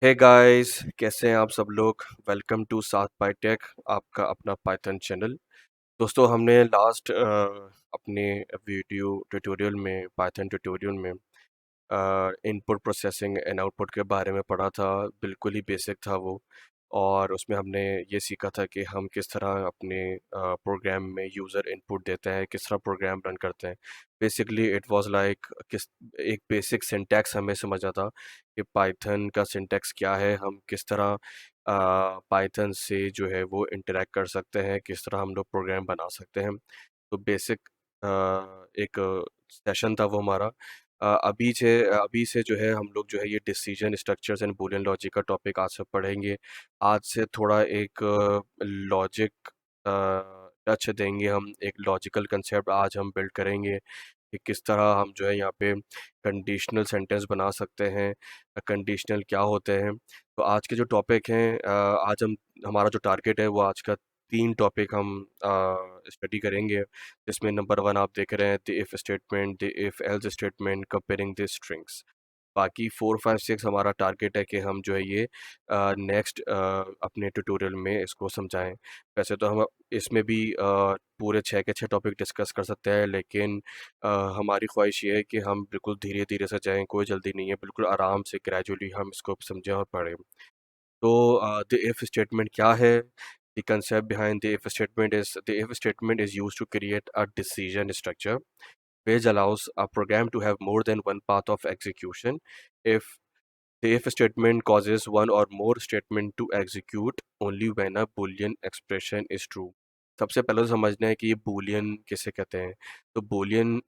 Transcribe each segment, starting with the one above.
Hey guys, कैसे हैं आप सब लोग। वेलकम टू साथ पाई टेक, आपका अपना पाइथन चैनल। दोस्तों, हमने लास्ट अपने वीडियो ट्यूटोरियल में पाइथन ट्यूटोरियल में इनपुट प्रोसेसिंग एंड आउटपुट के बारे में पढ़ा था। बिल्कुल ही बेसिक था वो। और उसमें हमने ये सीखा था कि हम किस तरह अपने प्रोग्राम में यूज़र इनपुट देते हैं, किस तरह प्रोग्राम रन करते हैं। बेसिकली इट वाज लाइक किस एक बेसिक सिंटैक्स हमें समझ आता कि पाइथन का सिंटैक्स क्या है, हम किस तरह पाइथन से जो है वो इंटरेक्ट कर सकते हैं, किस तरह हम लोग प्रोग्राम बना सकते हैं। तो बेसिक एक सेशन था वो हमारा। अभी से जो है हम लोग जो है ये decision structures and Boolean logic का टॉपिक आज से पढ़ेंगे। आज से थोड़ा एक लॉजिक टच देंगे, हम एक लॉजिकल कंसेप्ट आज हम बिल्ड करेंगे कि किस तरह हम जो है यहाँ पे कंडीशनल सेंटेंस बना सकते हैं। कंडीशनल क्या होते हैं। तो आज के जो टॉपिक हैं, आज हम हमारा जो टारगेट है वो आज का 3 टॉपिक हम स्टडी करेंगे। जिसमें नंबर 1 आप देख रहे हैं the if statement, the if else statement, comparing the strings. बाकी 4 5 6 हमारा टारगेट है कि हम जो है ये नेक्स्ट अपने ट्यूटोरियल में इसको समझाएं। वैसे तो हम इसमें भी पूरे 6 के 6 टॉपिक डिस्कस कर सकते हैं, लेकिन अ, हमारी ख्वाहिश ये है कि हम बिल्कुल धीरे धीरे से जाएं, कोई जल्दी नहीं है, बिल्कुल आराम से ग्रेजुअली हम इसको समझें और पढ़ें। तो द इफ स्टेटमेंट क्या है। The concept behind the if statement is the if statement is used to create a decision structure which allows a program to have more than one path of execution. If the if statement causes one or more statement to execute only when a boolean expression is true. सबसे पहले तो समझना है कि ये Boolean किसे कहते हैं। तो बूलियन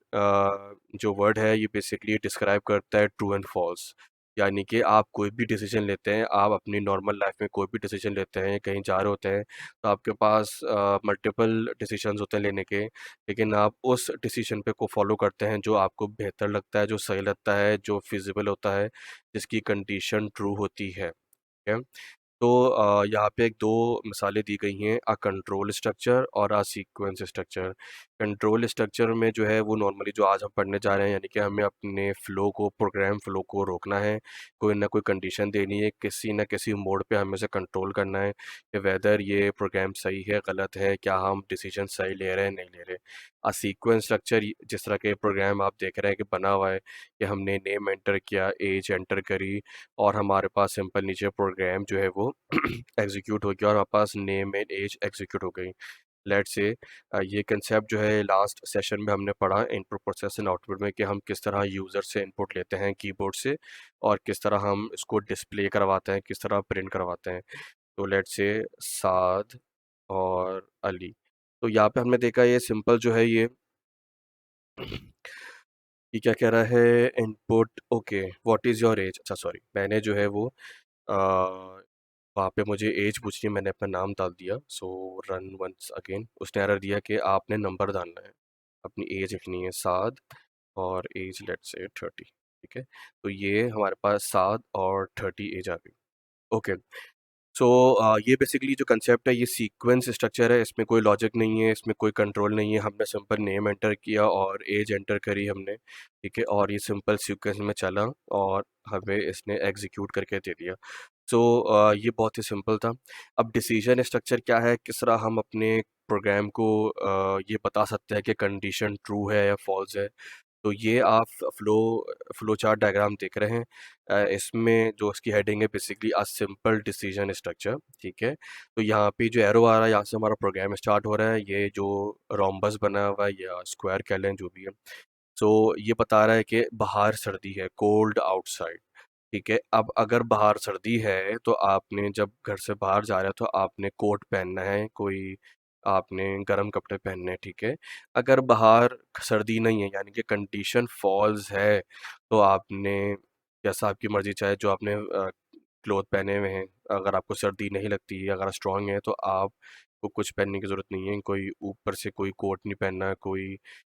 जो वर्ड है ये बेसिकली डिस्क्राइब करता है ट्रू एंड फॉल्स। यानी कि आप कोई भी डिसीजन लेते हैं, आप अपनी नॉर्मल लाइफ में कोई भी डिसीजन लेते हैं, कहीं जा रहे होते हैं, तो आपके पास मल्टीपल डिसीजंस होते हैं लेने के। लेकिन आप उस डिसीजन पे को फॉलो करते हैं जो आपको बेहतर लगता है, जो सही लगता है, जो फिजिबल होता है, जिसकी कंडीशन ट्रू होती है। ठीक है। तो यहाँ पे एक दो मिसालें दी गई हैं, अ कंट्रोल स्ट्रक्चर और a sequence structure. Control structure में जो है वो नॉर्मली जो आज हम पढ़ने जा रहे हैं, यानी कि हमें अपने फ्लो को, प्रोग्राम फ्लो को रोकना है। कोई ना कोई कंडीशन देनी है, किसी न किसी मोड पे हमें से कंट्रोल करना है कि वेदर ये प्रोग्राम सही है, गलत है, क्या हम डिसीजन सही ले रहे हैं, नहीं ले रहे। अ सीक्वेंस स्ट्रक्चर जिस तरह के प्रोग्राम आप देख रहे हैं कि बना हुआ है कि हमने नेम एंटर किया, एज एंटर करी, और हमारे पास सिंपल नीचे प्रोग्राम जो है वो एग्जीक्यूट हो गया और हमारे पास नेम एंड एज एग्जीक्यूट हो गई। लेट्स से ये कंसेप्ट जो है लास्ट सेशन में हमने पढ़ा इनपुट प्रोसेस एंड आउटपुट में, कि हम किस तरह यूज़र से इनपुट लेते हैं कीबोर्ड से, और किस तरह हम इसको डिस्प्ले करवाते हैं, किस तरह प्रिंट करवाते हैं। तो लेट्स से साद और अली। तो यहाँ पे हमने देखा ये सिंपल जो है ये क्या कह रहा है, input okay, what is your age. अच्छा सॉरी, मैंने जो है वो वहाँ पे मुझे एज पूछनी, मैंने अपना नाम डाल दिया। सो रन वंस अगेन, उसने एरर दिया कि आपने नंबर डालना है, अपनी एज लिखनी है साद, और एज लेट्स से 30। ठीक है। तो ये हमारे पास साद और 30 एज आ गई। ओके। सो ये बेसिकली जो कंसेप्ट है ये सीक्वेंस स्ट्रक्चर है, इसमें कोई लॉजिक नहीं है, इसमें कोई कंट्रोल नहीं है, हमने सिंपल नेम एंटर किया और एज एंटर करी हमने। ठीक है, और ये सिंपल सीक्वेंस में चला और हमें इसने एग्जीक्यूट करके दे दिया। सो ये बहुत ही सिंपल था। अब डिसीजन स्ट्रक्चर क्या है, किस तरह हम अपने प्रोग्राम को ये बता सकते हैं कि कंडीशन ट्रू है या फॉल्स है। तो ये आप फ्लो फ्लो चार्ट डायग्राम देख रहे हैं। इसमें जो इसकी हेडिंग है basically a simple decision structure. ठीक है। तो यहाँ पे जो एरो आ रहा है, यहाँ से हमारा प्रोग्राम स्टार्ट हो रहा है। ये जो रोम्बस बना हुआ है या स्क्वायर कह लें, जो भी है। सो ये बता रहा है कि बाहर सर्दी है, कोल्ड आउटसाइड। ठीक है। अब अगर बाहर सर्दी है तो आपने जब घर से बाहर जा रहे हो तो आपने कोट पहनना है, कोई आपने गर्म कपड़े पहनने हैं। ठीक है। अगर बाहर सर्दी नहीं है, यानी कि कंडीशन फॉल्स है, तो आपने जैसा आपकी मर्जी, चाहे जो आपने क्लोथ पहने हुए हैं, अगर आपको सर्दी नहीं लगती है, अगर स्ट्रांग है, तो आपको कुछ पहनने की ज़रूरत नहीं है, कोई ऊपर से कोई कोट नहीं पहनना, कोई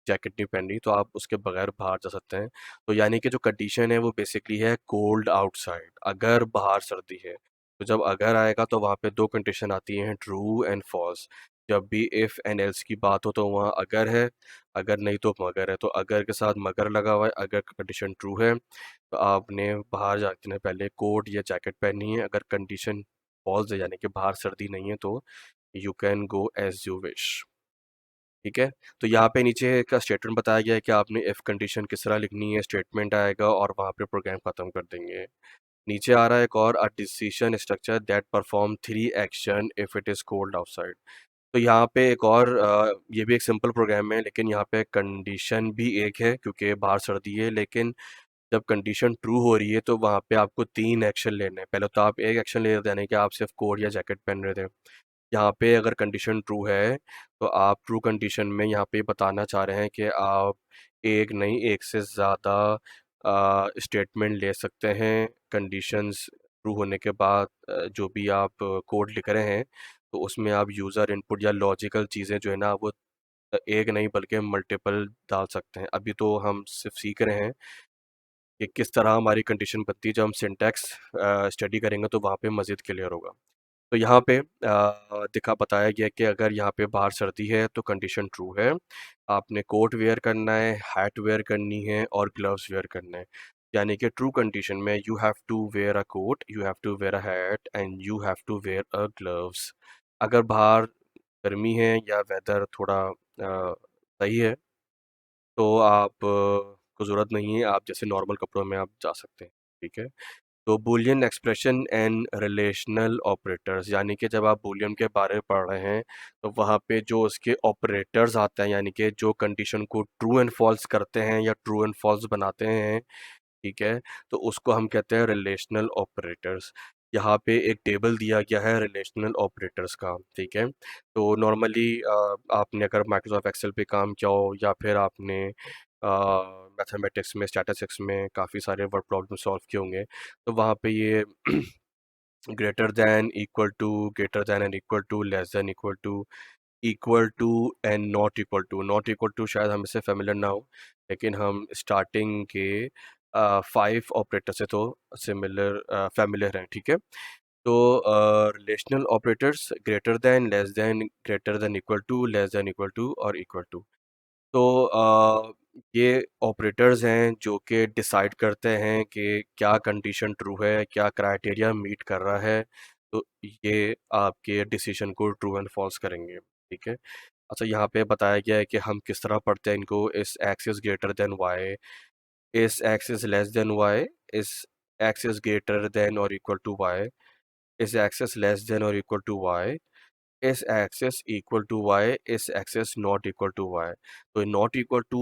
जैकेट नहीं पहननी, तो आप उसके बगैर बाहर जा सकते हैं। तो यानी कि जो कंडीशन है वो बेसिकली है कोल्ड आउटसाइड, अगर बाहर सर्दी है। तो जब अगर आएगा तो वहाँ पे दो कंडीशन आती हैं, ट्रू एंड फॉल्स। जब भी इफ़ एंड एल्स की बात हो तो वहाँ अगर है, अगर नहीं तो मगर है। तो अगर के साथ मगर लगा हुआ है, अगर कंडीशन ट्रू है तो आपने बाहर जाने पहले कोट या जैकेट पहननी है। अगर कंडीशन फॉल्स है यानी कि बाहर सर्दी नहीं है तो you can go as you wish. ठीक है, तो यहाँ पे नीचे का स्टेटमेंट बताया गया है कि आपने इफ़ कंडीशन किस तरह लिखनी है, स्टेटमेंट आएगा और वहाँ पे प्रोग्राम ख़त्म कर देंगे। नीचे आ रहा है एक और, a decision structure that perform three action if it is cold outside. तो यहाँ पे एक और ये भी एक सिंपल प्रोग्राम है, लेकिन यहाँ पे कंडीशन भी एक है क्योंकि बाहर सर्दी है। लेकिन जब कंडीशन ट्रू हो रही है तो वहाँ पे आपको तीन एक्शन लेने हैं। पहले तो आप एक एक्शन ले रहे थे यानी कि आप सिर्फ कोट या जैकेट पहन रहे थे। यहाँ पे अगर कंडीशन ट्रू है तो आप ट्रू कंडीशन में यहाँ पे बताना चाह रहे हैं कि आप एक नहीं एक से ज़्यादा स्टेटमेंट ले सकते हैं कंडीशंस ट्रू होने के बाद। जो भी आप कोड लिख रहे हैं तो उसमें आप यूज़र इनपुट या लॉजिकल चीज़ें जो है ना वो एक नहीं बल्कि मल्टीपल डाल सकते हैं। अभी तो हम सिर्फ सीख रहे हैं कि किस तरह हमारी कंडीशन बनती है। जब हम सिंटैक्स स्टडी करेंगे तो वहाँ पे मज़ीद क्लियर होगा। तो यहाँ पे दिखा बताया गया कि अगर यहाँ पे बाहर सर्दी है तो कंडीशन ट्रू है। आपने कोट वेयर करना है, हैट वेयर करनी है और ग्लव्स वेयर करना है। यानी कि ट्रू कंडीशन में you have to wear a coat, you have to wear a hat and you have to wear a gloves. अगर बाहर गर्मी है या वेदर थोड़ा सही है तो आप को ज़रूरत नहीं है, आप जैसे नॉर्मल कपड़ों में आप जा सकते हैं। ठीक है, तो Boolean expression and relational operators, यानी कि जब आप बूलियन के बारे में पढ़ रहे हैं तो वहाँ पे जो उसके ऑपरेटर्स आते हैं यानी कि जो कंडीशन को ट्रू एंड फॉल्स करते हैं या ट्रू एंड फॉल्स बनाते हैं, ठीक है, तो उसको हम कहते हैं रिलेशनल ऑपरेटर्स। यहाँ पे एक टेबल दिया गया है रिलेशनल ऑपरेटर्स का। ठीक है, तो नॉर्मली आपने अगर माइक्रोसॉफ्ट एक्सेल पे काम किया हो या फिर आपने मैथमेटिक्स में स्टैटिस्टिक्स में काफ़ी सारे वर्ड प्रॉब्लम सॉल्व किए होंगे तो वहाँ पे ये greater than, equal to and equal to, less than equal to and not equal to शायद हम इससे फेमिलियर ना हो, लेकिन हम स्टार्टिंग के 5 ऑपरेटर से तो सिमिलर फेमिलियर हैं। ठीक है, तो relational operators greater than, less than, greater than equal to, less than equal to और इक्वल टू। तो ये ऑपरेटर्स हैं जो कि डिसाइड करते हैं कि क्या कंडीशन ट्रू है, क्या क्राइटेरिया मीट कर रहा है। तो ये आपके डिसीजन को ट्रू एंड फॉल्स करेंगे। ठीक है, अच्छा यहाँ पे बताया गया है कि हम किस तरह पढ़ते हैं इनको। इस एक्सिस ग्रेटर देन वाई, इस एक्सिस लेस देन वाई, इस एक्सिस ग्रेटर देन और इक्वल टू वाई, इस एक्सिस लेस देन और इक्वल टू वाई, इस एक्सेस इक्वल टू वाई, इस X is not equal to Y. तो not equal to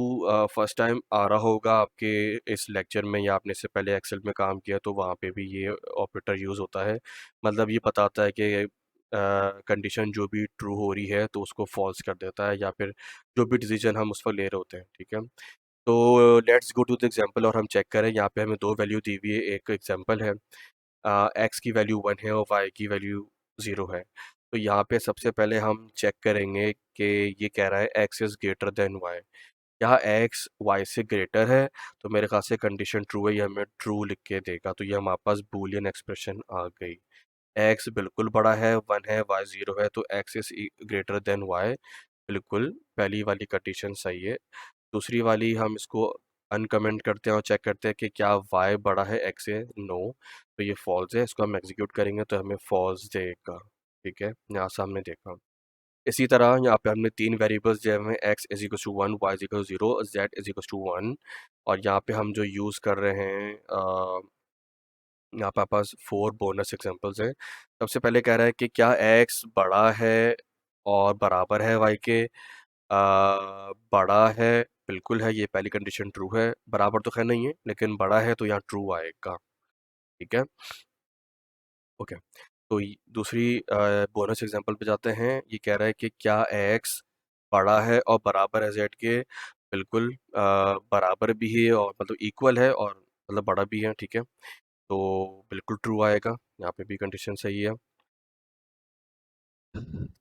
first time आ रहा होगा आपके इस लेक्चर में या आपने इससे पहले एक्सेल में काम किया तो वहाँ पे भी ये ऑपरेटर यूज़ होता है। मतलब ये बताता है कि कंडीशन जो भी ट्रू हो रही है तो उसको फॉल्स कर देता है या फिर जो भी डिसीजन हम उस पर ले रहे होते हैं। ठीक है, तो let's go to the example और हम चेक करें। यहाँ पे हमें दो वैल्यू दी हुई है। एक एग्जांपल है, एक्स की वैल्यू 1 है और वाई की वैल्यू 0 है। तो यहाँ पे सबसे पहले हम चेक करेंगे कि ये कह रहा है x is greater than y. यहाँ एक्स वाई से ग्रेटर है तो मेरे ख्याल से कंडीशन ट्रू है, ये हमें ट्रू लिख के देगा। तो ये हमारे पास बूलियन एक्सप्रेशन आ गई। एक्स बिल्कुल बड़ा है, 1 है, वाई 0 है, तो x is greater than y. बिल्कुल पहली वाली कंडीशन सही है। दूसरी वाली हम इसको अनकमेंट करते हैं और चेक करते हैं कि क्या y बड़ा है x से। नो, तो ये फॉल्स है। इसको हम एग्जीक्यूट करेंगे तो हमें फॉल्स देगा। ठीक है, यहाँ से हमने देखा। इसी तरह यहाँ पे हमने तीन वेरिएबल्स दिए हुए हैं, x is equal to 1, y is equal to 0, z is equal to 1। और यहाँ पे हम जो यूज़ कर रहे हैं यहाँ पे पास 4 बोनस एग्जांपल्स हैं। सबसे पहले कह रहा है कि क्या x बड़ा है और बराबर है y के। बड़ा है, बिल्कुल है, ये पहली कंडीशन ट्रू है। बराबर तो खैर नहीं है लेकिन बड़ा है तो यहाँ ट्रू आएगा। ठीक है, ओके। तो दूसरी बोनस एग्जांपल पे जाते हैं। ये कह रहा है कि क्या x बड़ा है और बराबर है z के। बिल्कुल बराबर भी है और मतलब इक्वल है और मतलब बड़ा भी है। ठीक है, तो बिल्कुल ट्रू आएगा, यहाँ पे भी कंडीशन सही है।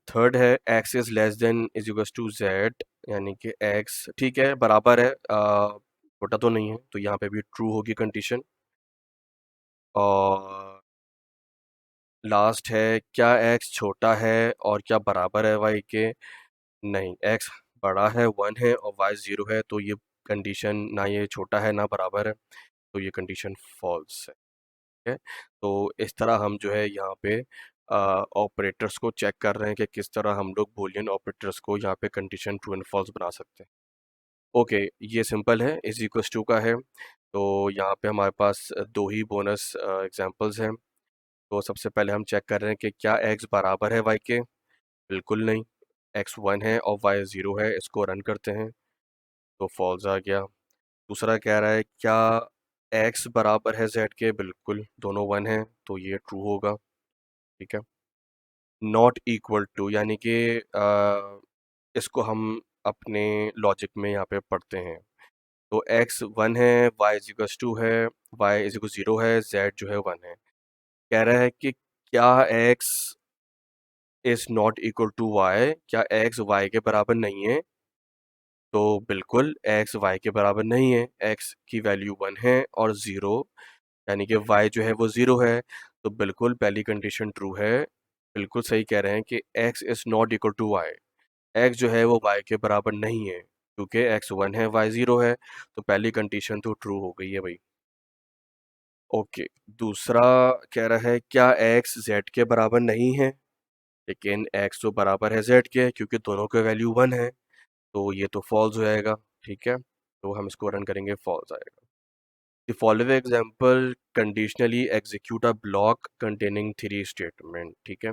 थर्ड है x is less than is equal to z, यानी कि एक्स ठीक है बराबर है, छोटा तो नहीं है, तो यहाँ पे भी ट्रू होगी कंडीशन। और लास्ट है, क्या x छोटा है और क्या बराबर है y के? नहीं, x बड़ा है, 1 है और y 0 है, तो ये कंडीशन ना ये छोटा है ना बराबर है, तो ये कंडीशन फॉल्स है। ठीक है, तो इस तरह हम जो है यहाँ पे ऑपरेटर्स को चेक कर रहे हैं कि किस तरह हम लोग बूलियन ऑपरेटर्स को यहाँ पे कंडीशन ट्रू एंड फॉल्स बना सकते हैं। ओके, ये सिंपल है, इज इक्वल्स टू का है। तो यहाँ पे हमारे पास दो ही बोनस एग्जांपल्स हैं। तो सबसे पहले हम चेक कर रहे हैं कि क्या x बराबर है y के? बिल्कुल नहीं, x 1 है और y 0 है। इसको रन करते हैं तो फॉल्स आ गया। दूसरा कह रहा है क्या x बराबर है z के? बिल्कुल, दोनों 1 है तो ये ट्रू होगा। ठीक है, नॉट इक्वल टू यानी कि इसको हम अपने लॉजिक में यहाँ पे पढ़ते हैं। तो x 1 है, y इज इक्वल टू है, y इज इक्वल 0 है, z जो है 1 है। कह रहा है कि क्या x is not equal to y, क्या x y के बराबर नहीं है? तो बिल्कुल x y के बराबर नहीं है, x की वैल्यू 1 है और 0 यानी कि y जो है वो 0 है। तो बिल्कुल पहली कंडीशन ट्रू है। बिल्कुल सही कह रहे हैं कि x is not equal to y, x जो है वो y के बराबर नहीं है, क्योंकि x 1 है y 0 है। तो पहली कंडीशन तो ट्रू हो गई है भाई। ओके, दूसरा कह रहा है क्या x z के बराबर नहीं है? लेकिन x तो बराबर है z के, क्योंकि दोनों के वैल्यू 1 है, तो ये तो फॉल्स हो जाएगा। ठीक है, तो हम इसको रन करेंगे, फॉल्स आएगा। The following example conditionally execute a block containing 3 statement. ठीक है,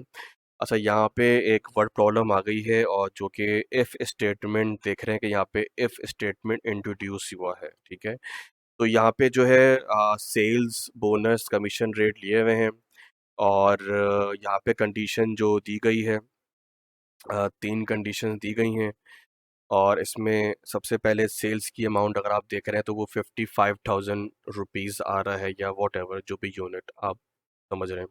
अच्छा यहाँ पे एक वर्ड प्रॉब्लम आ गई है, और जो कि इफ़ स्टेटमेंट देख रहे हैं कि यहाँ पे इफ़ स्टेटमेंट इंट्रोड्यूस हुआ है। ठीक है, तो यहाँ पे जो है सेल्स बोनस कमीशन रेट लिए हुए हैं, और यहाँ पे कंडीशन जो दी गई है, 3 कंडीशन दी गई हैं। और इसमें सबसे पहले सेल्स की अमाउंट अगर आप देख रहे हैं तो वो 55,000 रुपीज़ आ रहा है, या वॉट एवर जो भी यूनिट आप समझ रहे हैं।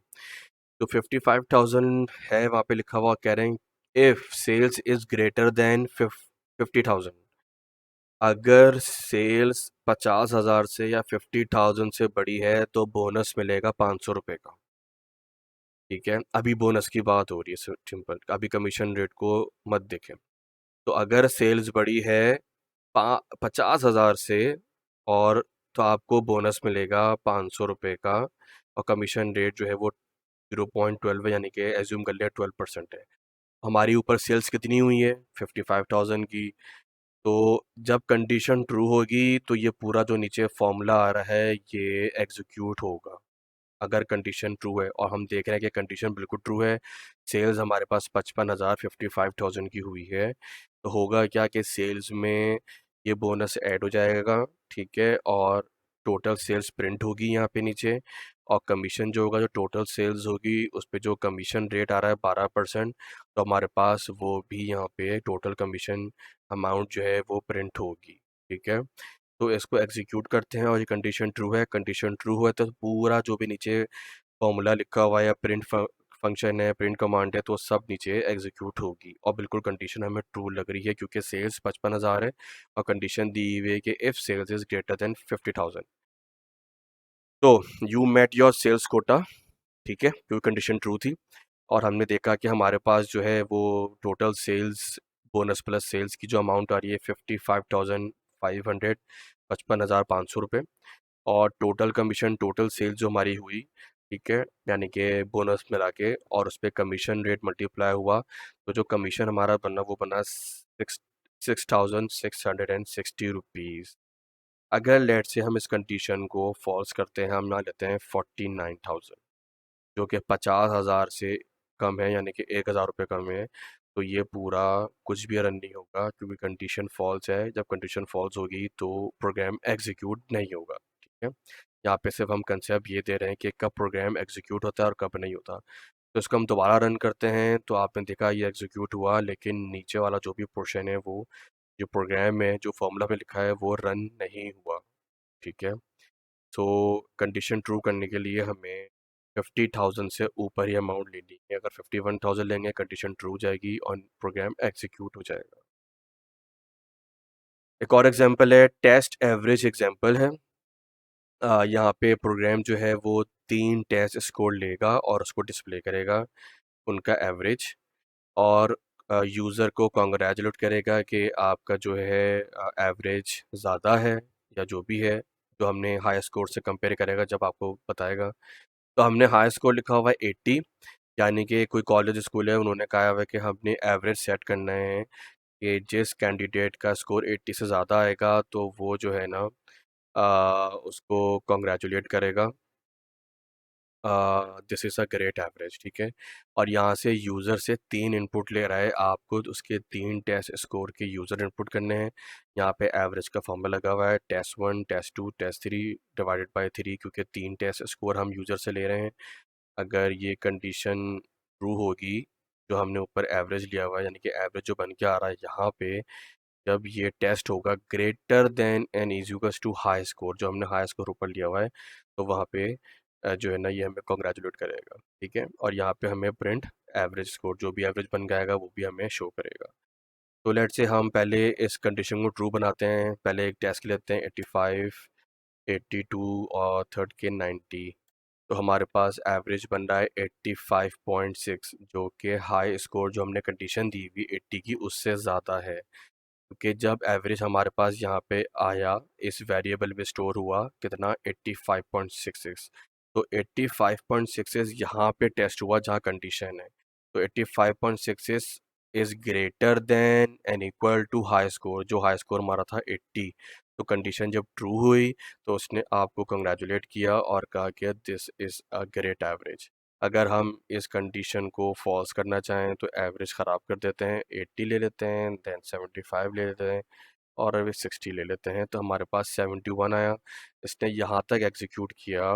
तो 55,000 है, वहाँ पे लिखा हुआ, कह रहे हैं if sales is greater than 50,000, अगर सेल्स 50,000 से या 50,000 से बड़ी है तो बोनस मिलेगा 500 रुपये का। ठीक है, अभी बोनस की बात हो रही है, सिंपल, अभी कमीशन रेट को मत देखें। तो अगर सेल्स बड़ी है 50,000 से, और तो आपको बोनस मिलेगा 500 रुपये का, और कमीशन रेट जो है वो 0.12 है, यानी कि एज्यूम कर लिया 12% है। हमारी ऊपर सेल्स कितनी हुई है? 55,000 की। तो जब कंडीशन ट्रू होगी तो ये पूरा जो नीचे फॉर्मूला आ रहा है ये एग्जीक्यूट होगा, अगर कंडीशन ट्रू है। और हम देख रहे हैं कि कंडीशन बिल्कुल ट्रू है। सेल्स हमारे पास 55,000 55,000 की हुई है, तो होगा क्या कि सेल्स में ये बोनस ऐड हो जाएगा। ठीक है, और टोटल सेल्स प्रिंट होगी यहाँ पे नीचे, और कमीशन जो होगा, जो टोटल सेल्स होगी उस पे जो कमीशन रेट आ रहा है 12%, तो हमारे पास वो भी यहाँ पे टोटल कमीशन अमाउंट जो है वो प्रिंट होगी। ठीक है, तो इसको एग्जीक्यूट करते हैं, और ये कंडीशन ट्रू है। कंडीशन ट्रू हुआ तो पूरा जो भी नीचे फॉर्मूला लिखा हुआ है या प्रिंट फंक्शन है, प्रिंट कमांड है, तो सब नीचे एग्जीक्यूट होगी। और बिल्कुल कंडीशन हमें ट्रू लग रही है, क्योंकि सेल्स 55,000 है और कंडीशन दी हुई है कि if sales is greater than 50,000। तो you met your sales quota. ठीक है, क्योंकि कंडीशन ट्रू थी, और हमने देखा कि हमारे पास जो है वो total sales bonus plus sales की जो अमाउंट आ रही है 55,500, 55,500 रुपये, और टोटल कमीशन टोटल सेल्स जो हमारी हुई, ठीक है, यानी कि बोनस मिला के और उस पर कमीशन रेट मल्टीप्लाई हुआ, तो जो कमीशन हमारा बना वो बना 6,660 रुपीज़। अगर लेट से हम इस कंडीशन को फॉल्स करते हैं, हम ना लेते हैं 49,000, जो कि 50,000 से कम है, यानी कि 1,000 रुपये कम है, तो ये पूरा कुछ भी रन नहीं होगा, क्योंकि कंडीशन फॉल्स है। जब कंडीशन फॉल्स होगी तो प्रोग्राम एग्जीक्यूट नहीं होगा। ठीक है, यहाँ पे सिर्फ हम कंसेप्ट ये दे रहे हैं कि कब प्रोग्राम एग्जीक्यूट होता है और कब नहीं होता। तो इसको हम दोबारा रन करते हैं, तो आपने देखा ये एग्जीक्यूट हुआ, लेकिन नीचे वाला जो भी पोर्शन है वो, जो प्रोग्राम है, जो फॉर्मूला में लिखा है वो रन नहीं हुआ। ठीक है, सो कंडीशन ट्रू करने के लिए हमें 50,000 से ऊपर ही अमाउंट लेनी है। अगर 51,000 लेंगे कंडीशन ट्रू हो जाएगी और प्रोग्राम एग्जीक्यूट हो जाएगा। एक और एग्जांपल है, टेस्ट एवरेज एग्जांपल है। यहाँ पे प्रोग्राम जो है वो 3 टेस्ट स्कोर लेगा और उसको डिस्प्ले करेगा, उनका एवरेज। और यूज़र को कॉन्ग्रेचुलेट करेगा कि आपका जो है एवरेज ज़्यादा है या जो भी है, जो हमने हाई स्कोर से कंपेयर करेगा जब आपको बताएगा। तो हमने हाई स्कोर लिखा हुआ है 80, यानी कि कोई कॉलेज स्कूल है, उन्होंने कहा हुआ है कि हमने एवरेज सेट करना है कि जिस कैंडिडेट का स्कोर 80 से ज़्यादा आएगा तो वो जो है ना उसको कॉन्ग्रेचुलेट करेगा, this is a great average, ठीक है। और यहाँ से यूज़र से 3 इनपुट ले रहा है, आपको उसके 3 टेस्ट स्कोर के यूज़र इनपुट करने हैं। यहाँ पे एवरेज का फॉर्मूला लगा हुआ है, टेस्ट 1 टेस्ट 2 टेस्ट 3 डिवाइडेड बाय 3, क्योंकि 3 टेस्ट स्कोर हम यूज़र से ले रहे हैं। अगर ये कंडीशन ट्रू होगी, जो हमने ऊपर एवरेज लिया हुआ है, यानी कि एवरेज जो बन के आ रहा है यहाँ पे, जब ये टेस्ट होगा greater than N is equals to high score, जो हमने हाई स्कोर ऊपर लिया हुआ है, तो वहाँ पे जो है ना ये हमें कॉन्ग्रेचुलेट करेगा, ठीक है। और यहाँ पे हमें प्रिंट एवरेज स्कोर, जो भी एवरेज बन जाएगा वो भी हमें शो करेगा। तो लेट से हम पहले इस कंडीशन को ट्रू बनाते हैं। पहले एक टेस्ट लेते हैं 85, 82 और थर्ड के 90। तो हमारे पास एवरेज बन रहा है 85.6, जो कि हाई स्कोर जो हमने कंडीशन दी हुई 80 की उससे ज़्यादा है, क्योंकि जब एवरेज हमारे पास यहाँ पे आया, इस वेरिएबल में स्टोर हुआ कितना 85.66, तो 85.66 यहाँ पे टेस्ट हुआ जहाँ कंडीशन है। तो 85.66 is greater than and equal to high score, जो हाई स्कोर हमारा था 80। तो कंडीशन जब ट्रू हुई तो उसने आपको कंग्रेचुलेट किया और कहा कि this is a great average. अगर हम इस कंडीशन को फॉल्स करना चाहें तो एवरेज ख़राब कर देते हैं, 80 ले लेते हैं, देन 75 ले लेते हैं और अभी 60 ले लेते हैं, तो हमारे पास 71 आया। इसने यहाँ तक एग्जीक्यूट किया,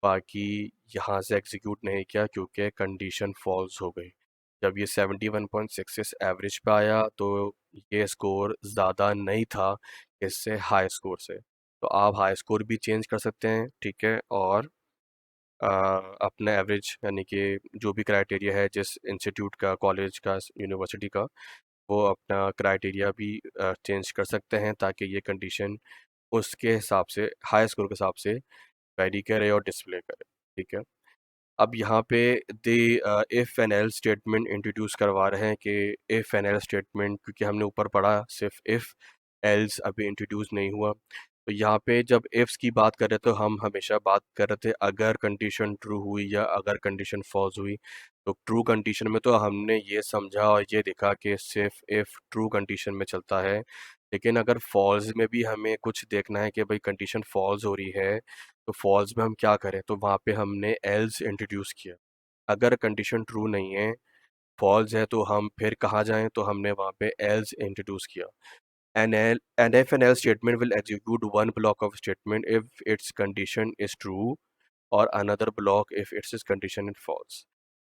बाकी यहाँ से एग्जीक्यूट नहीं किया क्योंकि कंडीशन फॉल्स हो गई। जब ये 71.66 एवरेज पे आया तो ये स्कोर ज़्यादा नहीं था इससे हाई स्कोर से। तो आप हाई स्कोर भी चेंज कर सकते हैं, ठीक है। और अ, अपना एवरेज, यानी कि जो भी क्राइटेरिया है जिस इंस्टीट्यूट का, कॉलेज का, यूनिवर्सिटी का, वो अपना क्राइटेरिया भी चेंज कर सकते हैं ताकि ये कंडीशन उसके हिसाब से, हाई स्कोर के हिसाब से वेरी करे और डिस्प्ले करे, ठीक है। अब यहाँ पे दे if and else statement introduce करवा रहे हैं कि इफ़ एंड एल्स स्टेटमेंट, क्योंकि हमने ऊपर पढ़ा सिर्फ इफ़, एल्स अभी इंट्रोड्यूस नहीं हुआ। तो यहाँ पे जब इफ्स की बात कर रहे तो हम हमेशा बात कर रहे थे अगर कंडीशन ट्रू हुई या अगर कंडीशन फॉल्स हुई। तो ट्रू कंडीशन में तो हमने ये समझा और ये देखा कि सिर्फ इफ़ ट्रू कंडीशन में चलता है, लेकिन अगर फॉल्स में भी हमें कुछ देखना है कि भाई कंडीशन फॉल्स हो रही है, तो फॉल्स में हम क्या करें, तो वहाँ पे हमने एल्स इंट्रोड्यूस किया। अगर कंडीशन ट्रू नहीं है, फॉल्स है, तो हम फिर कहाँ जाएं, तो हमने वहाँ पे एल्स इंट्रोड्यूस किया। An if and else statement will execute one block of statement if its condition is true or another block if its condition is false।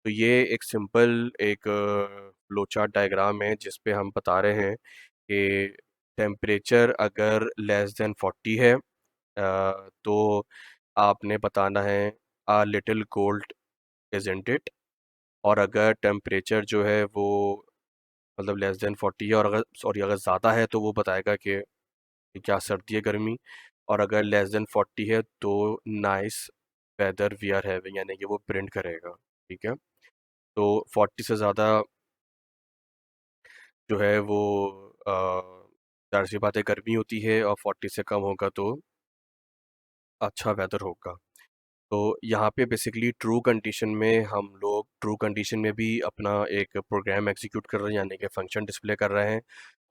तो ये एक सिंपल एक फ्लो चार्ट डायग्राम है जिस पे हम बता रहे हैं कि टेम्परेचर अगर लेस देन 40 है, तो आपने बताना है आ लिटिल कोल्ड इजंट इट। और अगर टेम्परेचर जो है वो मतलब लेस देन 40 है, और अगर सॉरी अगर ज़्यादा है तो वो बताएगा कि क्या सर्दी है गर्मी। और अगर लेस देन 40 है तो nice weather we are having, यानी कि वो प्रिंट करेगा, ठीक है। तो 40 से ज़्यादा जो है वो जाहिर सी बात है गर्मी होती है, और 40 से कम होगा तो अच्छा वेदर होगा। तो यहाँ पे बेसिकली ट्रू कंडीशन में हम लोग ट्रू कंडीशन में भी अपना एक प्रोग्राम एग्जीक्यूट कर रहे हैं, यानी कि फंक्शन डिस्प्ले कर रहे हैं।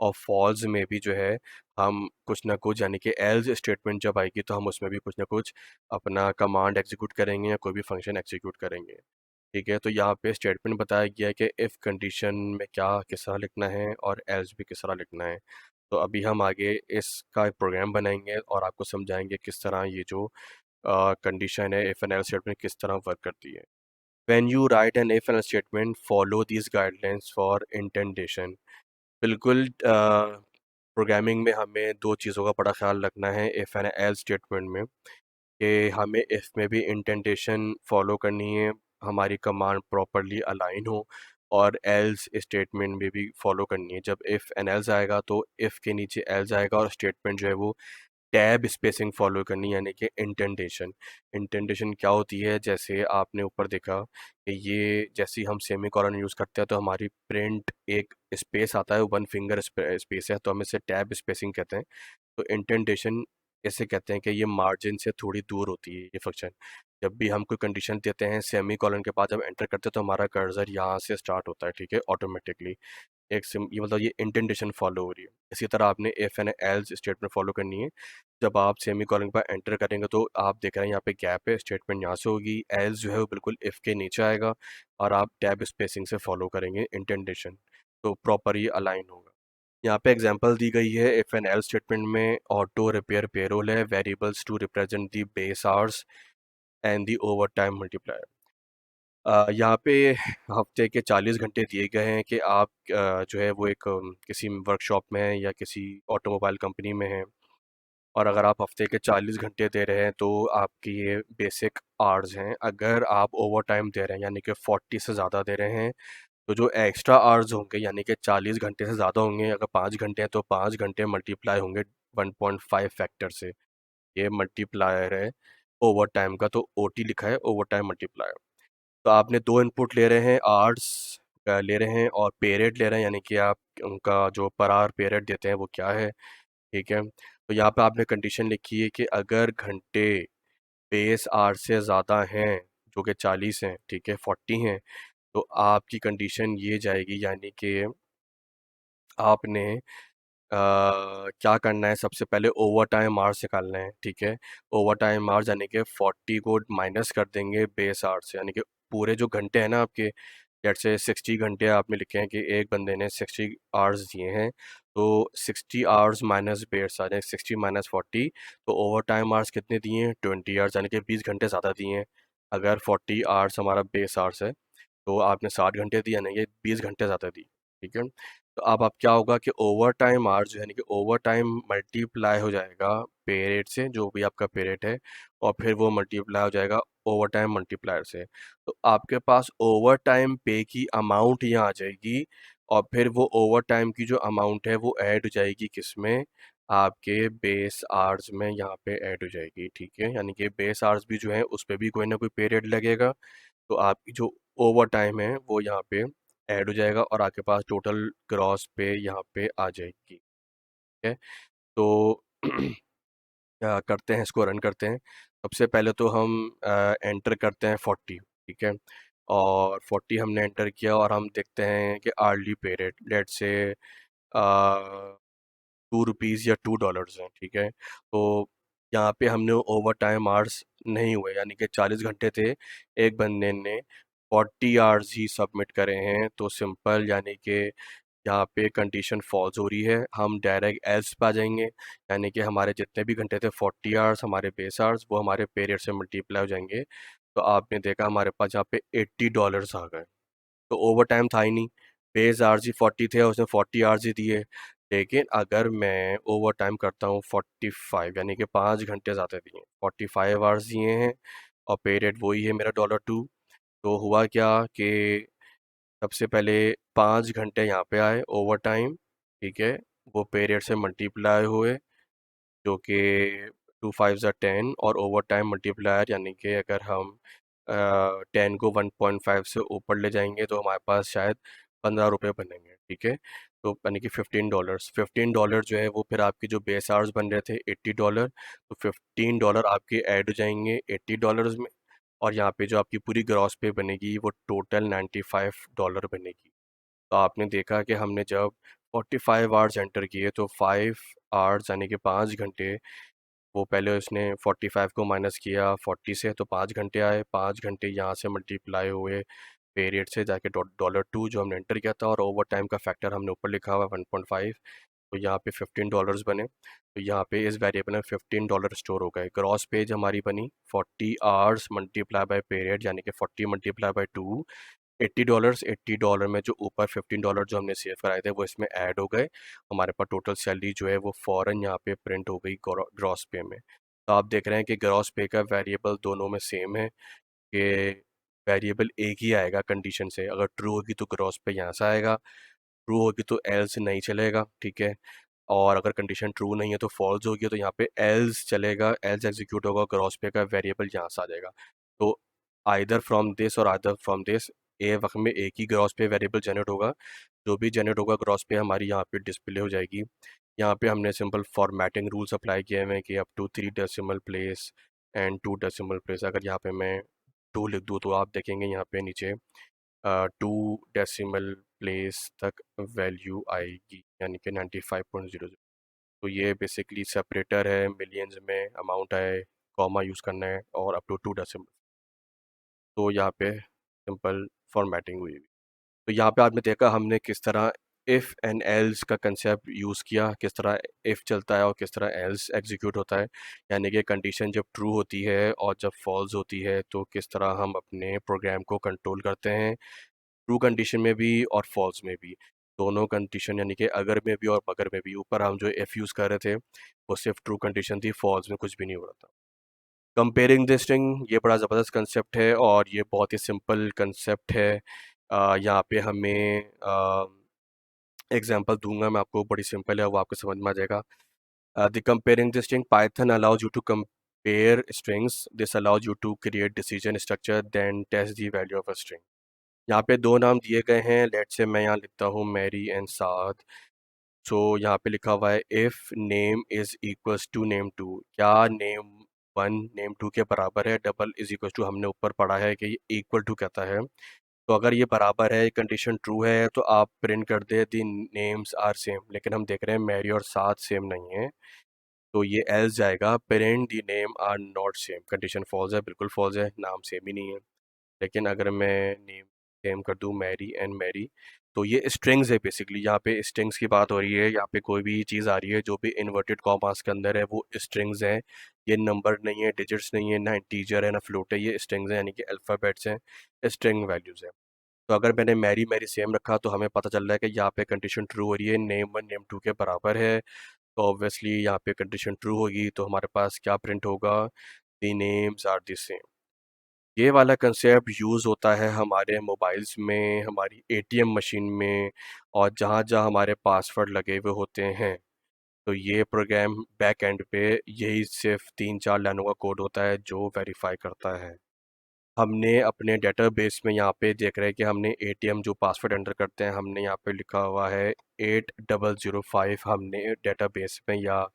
और फॉल्स में भी जो है हम कुछ ना कुछ, यानी कि एल्स स्टेटमेंट जब आएगी तो हम उसमें भी कुछ ना कुछ अपना कमांड एग्जीक्यूट करेंगे या कोई भी फंक्शन एग्जीक्यूट करेंगे, ठीक है। तो यहाँ पे स्टेटमेंट बताया गया है कि इफ़ कंडीशन में क्या किस तरह लिखना है और एल्स भी किस तरह लिखना है। तो अभी हम आगे इसका एक प्रोग्राम बनाएंगे और आपको समझाएंगे किस तरह ये जो कंडीशन है इफ एंड एल्स स्टेटमेंट किस तरह वर्क करती है। When you write an if and else statement follow these guidelines for indentation. बिल्कुल प्रोग्रामिंग में हमें दो चीज़ों का बड़ा ख्याल रखना है इफ एंड एल्स स्टेटमेंट में, कि हमें इफ में भी इंटेंडेशन फॉलो करनी है, हमारी कमांड प्रॉपरली अलाइन हो, और एल्स स्टेटमेंट में भी फॉलो करनी है। जब इफ़ एंड एल्स आएगा तो इफ़ के नीचे एल्स आएगा और स्टेटमेंट जो है वो टैब स्पेसिंग फॉलो करनी, यानी कि इंडेंटेशन। इंडेंटेशन क्या होती है, जैसे आपने ऊपर देखा कि ये जैसे ही हम सेमी कॉलन यूज़ करते हैं तो हमारी प्रिंट एक स्पेस आता है, वन फिंगर स्पेस है, तो हम इसे टैब स्पेसिंग कहते हैं। तो इंडेंटेशन ऐसे कहते हैं कि ये मार्जिन से थोड़ी दूर होती है ये फंक्शन। जब भी हम कोई कंडीशन देते हैं सेमी कॉलन के बाद जब एंटर करते हैं तो हमारा कर्सर यहाँ से स्टार्ट होता है, ठीक है, ऑटोमेटिकली। एक सिम ये मतलब ये इंडेंटेशन फॉलो हो रही है। इसी तरह आपने if and else statement follow करनी है। जब आप सेमी कॉलन पर एंटर करेंगे तो आप देख रहे हैं यहाँ पे गैप है, स्टेटमेंट यहाँ से होगी, एल्स जो है वो बिल्कुल इफ के नीचे आएगा, और आप टैब स्पेसिंग से फॉलो करेंगे इंडेंटेशन, तो प्रॉपर ये अलाइन होगा। यहाँ पे एग्जांपल दी गई है इफ एंड एल्स स्टेटमेंट में। ऑटो रिपेयर पेरोल है, variables to represent the base hours and the overtime multiplier. यहाँ पे हफ्ते के 40 घंटे दिए गए हैं कि आप जो है वो एक किसी वर्कशॉप में हैं या किसी ऑटोमोबाइल कंपनी में हैं, और अगर आप हफ्ते के 40 घंटे दे रहे हैं तो आपकी ये बेसिक आवर्स हैं। अगर आप ओवर टाइम दे रहे हैं यानी कि 40 से ज़्यादा दे रहे हैं तो जो एक्स्ट्रा आवर्स होंगे यानी कि 40 घंटे से ज़्यादा होंगे, अगर 5 घंटे हैं तो 5 घंटे मल्टीप्लाई होंगे 1.5 फैक्टर से। ये मल्टीप्लायर है ओवर टाइम का, तो ओटी लिखा है, ओवर टाइम मल्टीप्लायर। तो आपने दो इनपुट ले रहे हैं, आवर्स ले रहे हैं और पे रेट ले रहे हैं, यानी कि आप उनका जो पर आवर पे रेट देते हैं वो क्या है, ठीक है। तो यहाँ पे आपने कंडीशन लिखी है कि अगर घंटे बेस आवर से ज़्यादा हैं, जो कि 40 हैं, ठीक है, 40 हैं, तो आपकी कंडीशन ये जाएगी, यानी कि आपने क्या करना है, सबसे पहले ओवर टाइम आवर्स निकालना है, ठीक है। ओवर टाइम आवर्स यानी कि 40 को माइनस कर देंगे बेस आवर्स से, यानी कि पूरे जो घंटे हैं ना आपके, जैसे 60 घंटे आपने लिखे हैं कि एक बंदे ने 60 आवर्स दिए हैं, तो 60 आवर्स माइनस बेस आ जाए, 60 माइनस 40, तो ओवर टाइम आवर्स कितने दिए हैं, 20 आवर्स, यानी कि 20 घंटे ज़्यादा दिए हैं। अगर 40 आवर्स हमारा बेस आवर्स है तो आपने 60 घंटे दिया, नहीं, ये 20 घंटे ज़्यादा दी, ठीक है। तो अब आप क्या होगा कि ओवर टाइम आवर जो है, यानी कि ओवर टाइम मल्टीप्लाई हो जाएगा पे रेट से, जो भी आपका पे रेट है, और फिर वो मल्टीप्लाई हो जाएगा ओवर टाइम मल्टीप्लायर से। तो आपके पास ओवर टाइम पे की अमाउंट यहाँ आ जाएगी, और फिर वो ओवर टाइम की जो अमाउंट है वो ऐड हो जाएगी किस में, आपके बेस आवर्स में यहाँ पे ऐड हो जाएगी, ठीक है। यानी कि बेस आवर्स भी जो है उस पर भी कोई ना कोई पे रेट लगेगा, तो आपकी जो ओवर टाइम है वो यहाँ पे ऐड हो जाएगा और आपके पास टोटल ग्रॉस पे यहाँ पे आ जाएगी, ठीक है। तो करते हैं, इसको रन करते हैं। सबसे पहले तो हम एंटर करते हैं 40, ठीक है, और 40 हमने एंटर किया और हम देखते हैं कि आर्ली पे रेट लेट से ₹2 या $2 हैं, ठीक है। तो यहाँ पे हमने ओवर टाइम आवर्स नहीं हुए, यानी कि 40 घंटे थे, एक बंदे ने 40 आवर्स ही सबमिट करे हैं, तो सिंपल यानी कि यहाँ पे कंडीशन फॉल्स हो रही है, हम डायरेक्ट एल्स पे आ जाएंगे, यानी कि हमारे जितने भी घंटे थे 40 आवर्स हमारे बेस आवर्स, वो हमारे पे रेट से मल्टीप्लाई हो जाएंगे। तो आपने देखा हमारे पास यहाँ पे $80 आ गए, तो ओवर टाइम था ही नहीं, बेस आवर्स ही 40 थे और उसने 40 आवर्स ही दिए। लेकिन अगर मैं ओवर टाइम करता हूँ 45, यानी कि 5 घंटे ज़्यादा दिए, 45 आवर्स दिए हैं, और पे रेट वही है मेरा $2, तो हुआ क्या कि सबसे पहले 5 घंटे यहाँ पे आए ओवर टाइम, ठीक है, वो पे रेट से मल्टीप्लाई हुए, जो कि 2 5 ज़ा 10, और ओवर टाइम मल्टीप्लायर, यानी कि अगर हम 10 को 1.5 से ऊपर ले जाएंगे तो हमारे पास शायद ₹15 बनेंगे, ठीक है। तो यानी कि $15 जो है वो फिर आपके जो बेस आवर्स बन रहे थे $80, तो $15 आपके ऐड हो जाएंगे $80 में, और यहाँ पे जो आपकी पूरी ग्रॉस पे बनेगी वो टोटल $95 बनेगी। तो आपने देखा कि हमने जब 45 आवर्स एंटर किए तो 5 आवर्स यानी कि 5 घंटे, वो पहले उसने 45 को माइनस किया 40 से, तो 5 घंटे आए, 5 घंटे यहाँ से मल्टीप्लाई हुए पे रेट से जाके $2 जो हमने एंटर किया था, और ओवर टाइम का फैक्टर हमने ऊपर लिखा हुआ 1.5, तो यहाँ पे $15 बने। तो यहाँ पे इस वेरिएबल में $15 स्टोर हो गए। ग्रॉस पेज हमारी बनी 40 आवर्स मल्टीप्लाई बाय पे रेट, यानी कि 40 मल्टीप्लाई बाय 2, $80 में जो ऊपर $15 जो हमने सेव कराए थे वो इसमें ऐड हो गए, हमारे पास टोटल सैलरी जो है वो फ़ौरन यहाँ पे प्रिंट हो गई ग्रॉस पे में। तो आप देख रहे हैं कि ग्रॉस पे का वेरिएबल दोनों में सेम है, कि वेरिएबल एक ही आएगा कंडीशन से, अगर ट्रू होगी तो ग्रॉस पे यहाँ से आएगा, ट्रू होगी तो एल्स नहीं चलेगा, ठीक है। और अगर कंडीशन ट्रू नहीं है तो फॉल्स होगी, तो यहाँ पे एल्स चलेगा, एल्स एग्जीक्यूट होगा, ग्रॉस पे का वेरिएबल यहाँ से आ जाएगा। तो आइदर फ्रॉम दिस और आइदर फ्रॉम दिस, ए वक्त में एक ही ग्रॉस पे वेरिएबल जनरेट होगा, जो भी जनरेट होगा ग्रॉस पे हमारी यहाँ पे डिस्प्ले हो जाएगी। यहाँ पे हमने सिंपल फॉर्मेटिंग रूल्स अप्लाई किए हुए हैं कि up to 3 decimal place and 2 decimal place. अगर यहाँ पे मैं 2 लिख दूँ तो आप देखेंगे यहाँ पे नीचे 2 डेसिमल प्लेस तक वैल्यू आएगी, यानी कि 95.00। तो ये बेसिकली सेपरेटर है, मिलियंस में अमाउंट है, कॉमा यूज़ करना है और अप टू 2 डेसिमल। तो यहाँ पे सिंपल फॉर्मेटिंग हुई हुई। तो यहाँ पे आपने देखा हमने किस तरह इफ़ एंड एल्स का कंसेप्ट यूज़ किया, किस तरह इफ़ चलता है और किस तरह एल्स एग्जीक्यूट होता है। यानी कि कंडीशन जब ट्रू होती है और जब फॉल्स होती है तो किस तरह हम अपने प्रोग्राम को कंट्रोल करते हैं, ट्रू कंडीशन में भी और फॉल्स में भी। दोनों कंडीशन यानी कि अगर में भी और मगर में भी। ऊपर हम जो इफ़ यूज़ कर रहे थे वो सिर्फ ट्रू कंडीशन थी, फॉल्स में कुछ भी नहीं हो रहा था। कंपेयरिंग द स्ट्रिंग, ये बड़ा ज़बरदस्त कंसेप्ट है और ये बहुत ही सिंपल कंसेप्ट है। यहाँ पे हमें एग्जांपल दूंगा मैं आपको, बड़ी सिंपल है, वो आपको समझ में आ जाएगा। The comparing the string Python allows you to compare strings, this allows you to create decision structure then test the value of a string. यहाँ पे दो नाम दिए गए हैं, लेट से मैं यहाँ लिखता हूँ मैरी एंड साद। सो यहाँ पे लिखा हुआ है if name is equals to name two, क्या नेम वन नेम टू के बराबर है, डबल इज इक्वल टू हमने ऊपर पढ़ा है कि ये इक्वल टू कहता है। तो अगर ये बराबर है, कंडीशन ट्रू है, तो आप प्रिंट कर दे दी नेम्स आर सेम। लेकिन हम देख रहे हैं मैरी और साथ सेम नहीं है, तो ये एल्स जाएगा print the name are not same. Condition false है, बिल्कुल फॉल्स है, नाम सेम ही नहीं है। लेकिन अगर मैं नेम सेम कर दूँ मैरी एंड मैरी, तो ये स्ट्रिंग्स है बेसिकली। यहाँ पे स्ट्रिंग्स की बात हो रही है, यहाँ पे कोई भी चीज़ आ रही है जो भी इन्वर्टेड कॉमास के अंदर है वो स्ट्रिंग्स हैं। ये नंबर नहीं है, डिजिट्स नहीं है, ना इंटीजर है ना फ्लोट है, ये स्ट्रिंग्स हैं, यानी कि अल्फ़ाबेट्स हैं, स्ट्रिंग वैल्यूज़ हैं। तो अगर मैंने मैरी मैरी सेम रखा तो हमें पता चल रहा है कि यहाँ पे कंडीशन ट्रू हो रही है, नेम वन नेम टू के बराबर है। तो ऑब्वियसली यहाँ पे कंडीशन ट्रू होगी, तो हमारे पास क्या प्रिंट होगा, the names are the same. ये वाला कंसेप्ट यूज़ होता है हमारे मोबाइल्स में, हमारी एटीएम मशीन में, और जहाँ जहाँ हमारे पासवर्ड लगे हुए होते हैं। तो ये प्रोग्राम बैक एंड पे यही सिर्फ 3-4 लाइनों का कोड होता है जो वेरीफाई करता है। हमने अपने डेटाबेस में यहाँ पे देख रहे हैं कि हमने एटीएम जो पासवर्ड एंटर करते हैं, हमने यहाँ पे लिखा हुआ है 8005, हमने डेटाबेस में या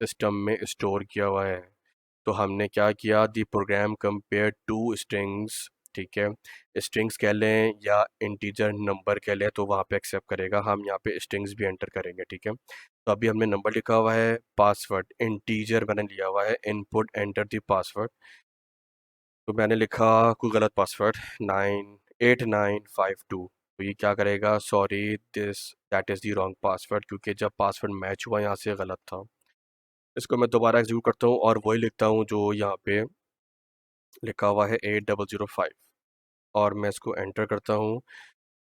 सिस्टम में स्टोर किया हुआ है। तो हमने क्या किया, दी प्रोग्राम कंपेयर टू स्ट्रिंग्स, ठीक है, स्ट्रिंग्स कह लें या इंटीजर नंबर कह लें तो वहाँ पे एक्सेप्ट करेगा। हम यहाँ पे स्ट्रिंग्स भी एंटर करेंगे, ठीक है। तो अभी हमने नंबर लिखा हुआ है, पासवर्ड इंटीजर मैंने लिया हुआ है, इनपुट एंटर दी पासवर्ड। तो मैंने लिखा कोई गलत पासवर्ड 98952। तो ये क्या करेगा, sorry this that is the wrong password, क्योंकि जब पासवर्ड मैच हुआ यहाँ से गलत था। इसको मैं दोबारा एग्जीक्यूट करता हूँ और वही लिखता हूँ जो यहाँ पे लिखा हुआ है 8005, और मैं इसको एंटर करता हूँ,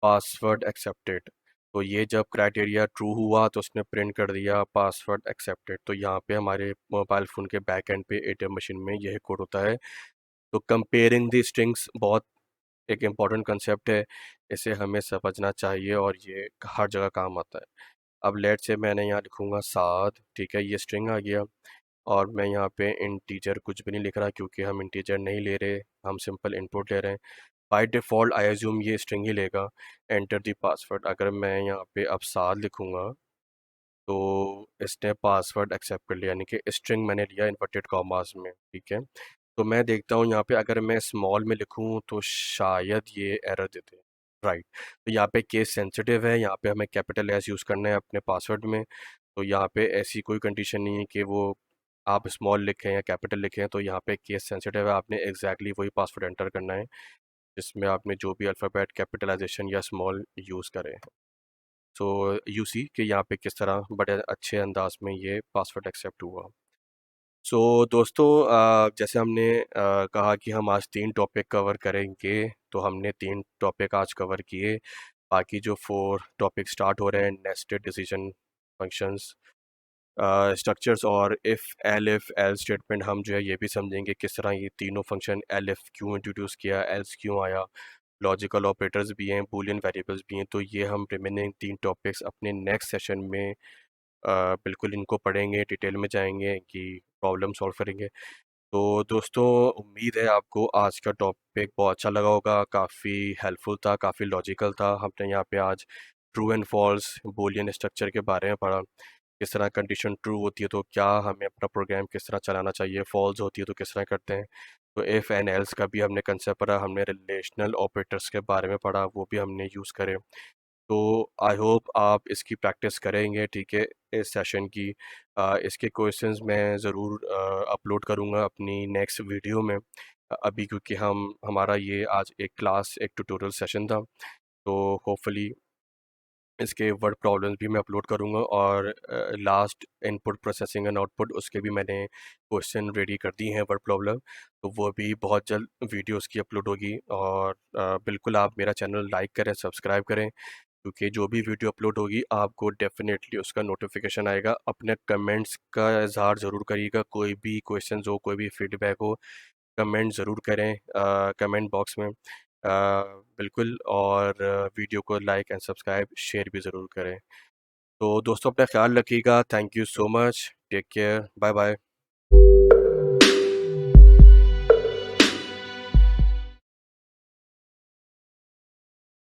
पासवर्ड एक्सेप्टेड। तो ये जब क्राइटेरिया ट्रू हुआ तो उसने प्रिंट कर दिया पासवर्ड एक्सेप्टेड। तो यहाँ पे हमारे मोबाइल फ़ोन के बैक एंड पे एटीएम मशीन में यह कोड होता है। तो कंपेयरिंग दी स्ट्रिंग्स बहुत एक इम्पॉर्टेंट कंसेप्ट है, इसे हमें समझना चाहिए और ये हर जगह काम आता है। अब लेट से मैंने यहाँ लिखूँगा 7, ठीक है, ये स्ट्रिंग आ गया, और मैं यहाँ पे इंटीजर कुछ भी नहीं लिख रहा क्योंकि हम इंटीजर नहीं ले रहे, हम सिंपल इनपुट ले रहे हैं। बाय डिफ़ॉल्ट आई अज्यूम ये स्ट्रिंग ही लेगा। एंटर दी पासवर्ड, अगर मैं यहाँ पे अब 7 लिखूँगा तो इसने पासवर्ड एक्सेप्ट कर लिया, यानी कि स्ट्रिंग मैंने लिया इन्वर्टेड कॉमास में, ठीक है। तो मैं देखता हूँ यहाँ पे अगर मैं स्मॉल में लिखूँ तो शायद ये एरर देते हैं, राइट। तो यहाँ पे केस सेंसिटिव है, यहाँ पे हमें कैपिटल एस यूज़ करना है अपने पासवर्ड में। तो यहाँ पे ऐसी कोई कंडीशन नहीं है कि वो आप स्मॉल लिखें या कैपिटल लिखें, तो यहाँ पे केस सेंसिटिव है, आपने एग्जैक्टली वही पासवर्ड एंटर करना है जिसमें आपने जो भी अल्फ़ाबेट कैपिटलाइजेशन या स्मॉल यूज़ करे। सो यू सी कि यहाँ पे किस तरह बड़े अच्छे अंदाज में ये पासवर्ड एक्सेप्ट हुआ। सो दोस्तों, जैसे हमने कहा कि हम आज 3 टॉपिक कवर करेंगे, तो हमने 3 टॉपिक आज कवर किए। बाकी जो 4 टॉपिक स्टार्ट हो रहे हैं, नेस्टेड डिसीजन फंक्शंस, स्ट्रक्चर्स और इफ़ एलिफ एल स्टेटमेंट, हम जो है ये भी समझेंगे किस तरह ये तीनों फंक्शन एलिफ क्यों इंट्रोड्यूस किया, एल्स क्यों आया, लॉजिकल ऑपरेटर्स भी हैं, बूलियन वेरिएबल्स भी हैं। तो ये हम रिमेनिंग 3 टॉपिक्स अपने नेक्स्ट सेशन में बिल्कुल इनको पढ़ेंगे, डिटेल में जाएँगे कि प्रॉब्लम सॉल्व करेंगे। तो दोस्तों, उम्मीद है आपको आज का टॉपिक बहुत अच्छा लगा होगा, काफ़ी हेल्पफुल था, काफ़ी लॉजिकल था। हमने यहाँ पे आज true and false Boolean structure के बारे में पढ़ा। किस तरह कंडीशन ट्रू होती है तो क्या हमें अपना प्रोग्राम किस तरह चलाना चाहिए, फॉल्स होती है तो किस तरह करते हैं। तो इफ़ एंड एल्स का भी हमने कंसेप्ट पढ़ा, हमने रिलेशनल ऑपरेटर्स के बारे में पढ़ा, वो भी हमने यूज़ करे। तो आई होप आप इसकी प्रैक्टिस करेंगे, ठीक है, इस सेशन की। इसके क्वेश्चंस मैं ज़रूर अपलोड करूँगा अपनी नेक्स्ट वीडियो में। अभी क्योंकि हमारा ये आज एक क्लास एक ट्यूटोरियल सेशन था, तो होपफुली इसके वर्ड प्रॉब्लम्स भी मैं अपलोड करूँगा, और last input processing and output उसके भी मैंने क्वेश्चन रेडी कर दी हैं, वर्ड प्रॉब्लम। तो वो भी बहुत जल्द वीडियो उसकी अपलोड होगी। और बिल्कुल आप मेरा चैनल लाइक करें, सब्सक्राइब करें, क्योंकि जो भी वीडियो अपलोड होगी आपको डेफिनेटली उसका नोटिफिकेशन आएगा। अपने कमेंट्स का इजहार ज़रूर करिएगा, कोई भी क्वेश्चन हो, कोई भी फीडबैक हो, कमेंट ज़रूर करें कमेंट बॉक्स में। बिल्कुल, और वीडियो को लाइक एंड सब्सक्राइब शेयर भी ज़रूर करें। तो दोस्तों, अपना ख्याल रखिएगा। Thank you so much. Take care. Bye bye.